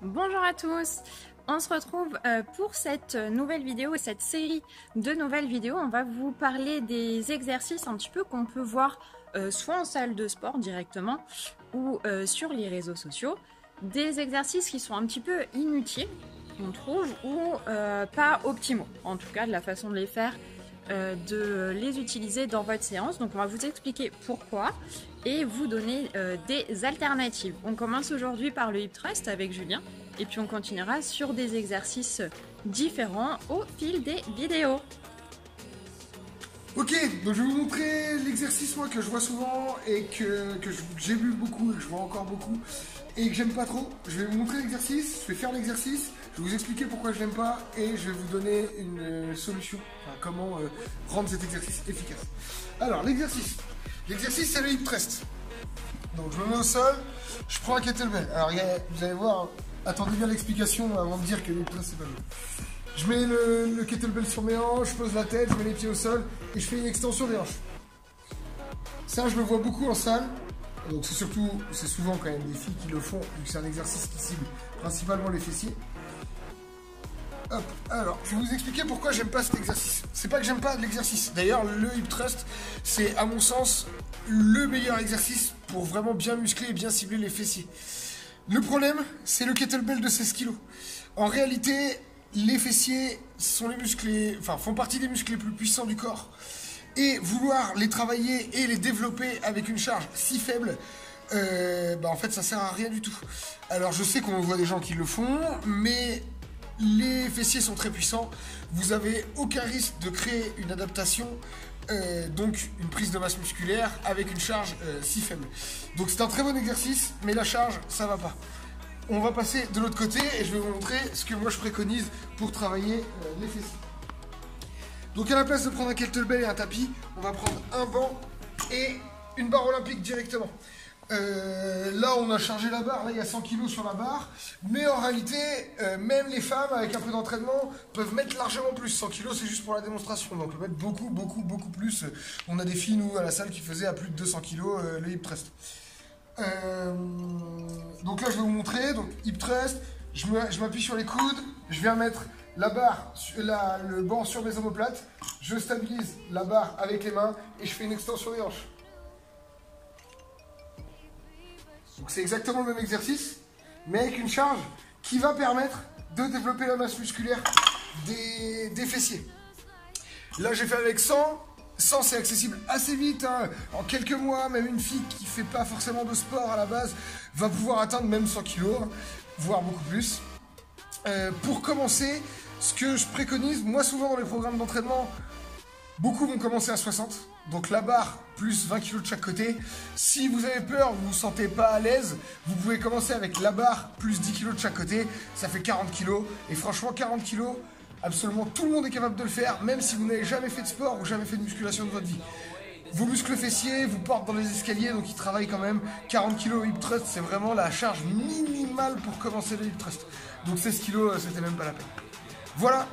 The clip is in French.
Bonjour à tous, on se retrouve pour cette nouvelle vidéo et cette série de nouvelles vidéos. On va vous parler des exercices un petit peu qu'on peut voir soit en salle de sport directement ou sur les réseaux sociaux. Des exercices qui sont un petit peu inutiles, on trouve, ou pas optimaux, en tout cas de la façon de les faire, de les utiliser dans votre séance. Donc on va vous expliquer pourquoi et vous donner des alternatives. On commence aujourd'hui par le hip thrust avec Julien et puis on continuera sur des exercices différents au fil des vidéos. Ok, donc je vais vous montrer l'exercice moi que je vois souvent et que j'ai vu beaucoup et que je vois encore beaucoup et que j'aime pas trop. Je vais vous montrer l'exercice, je vais faire l'exercice, je vais vous expliquer pourquoi je l'aime pas et je vais vous donner une solution, enfin, comment rendre cet exercice efficace. Alors l'exercice c'est le hip thrust. Donc je me mets au sol, je prends un kettlebell. Alors vous allez voir, attendez bien l'explication avant de dire que le hip thrust c'est pas mieux. Je mets le kettlebell sur mes hanches, je pose la tête, je mets les pieds au sol et je fais une extension des hanches. Ça, je le vois beaucoup en salle. Donc c'est souvent quand même des filles qui le font, vu que c'est un exercice qui cible principalement les fessiers. Hop, alors, je vais vous expliquer pourquoi j'aime pas cet exercice. C'est pas que j'aime pas l'exercice. D'ailleurs, le hip thrust, c'est à mon sens le meilleur exercice pour vraiment bien muscler et bien cibler les fessiers. Le problème, c'est le kettlebell de 16 kg. En réalité, les fessiers sont font partie des muscles les plus puissants du corps. Et vouloir les travailler et les développer avec une charge si faible, en fait ça sert à rien du tout. Alors je sais qu'on voit des gens qui le font, mais les fessiers sont très puissants. Vous n'avez aucun risque de créer une adaptation, donc une prise de masse musculaire avec une charge si faible. Donc c'est un très bon exercice, mais la charge ça va pas. On va passer de l'autre côté et je vais vous montrer ce que moi je préconise pour travailler les fessiers. Donc à la place de prendre un kettlebell et un tapis, on va prendre un banc et une barre olympique directement. Là on a chargé la barre, là il y a 100 kg sur la barre, mais en réalité même les femmes avec un peu d'entraînement peuvent mettre largement plus. 100 kg c'est juste pour la démonstration, donc on peut mettre beaucoup plus. On a des filles nous à la salle qui faisaient à plus de 200 kg le hip thrust. Donc là je vais vous montrer, donc hip thrust, je m'appuie sur les coudes, je viens mettre la barre, le banc sur mes omoplates, je stabilise la barre avec les mains et je fais une extension des hanches. Donc c'est exactement le même exercice, mais avec une charge qui va permettre de développer la masse musculaire des fessiers. Là j'ai fait avec 100. 100 c'est accessible assez vite, hein. En quelques mois, même une fille qui fait pas forcément de sport à la base va pouvoir atteindre même 100 kg, voire beaucoup plus. Pour commencer, ce que je préconise, moi souvent dans les programmes d'entraînement, beaucoup vont commencer à 60, donc la barre plus 20 kg de chaque côté. Si vous avez peur, vous vous sentez pas à l'aise, vous pouvez commencer avec la barre plus 10 kg de chaque côté, ça fait 40 kg, et franchement 40 kg, absolument tout le monde est capable de le faire, même si vous n'avez jamais fait de sport ou jamais fait de musculation de votre vie. Vos muscles fessiers vous portent dans les escaliers, donc ils travaillent quand même. 40 kg hip thrust, c'est vraiment la charge minimale pour commencer le hip thrust. Donc 16 kg, c'était même pas la peine. Voilà,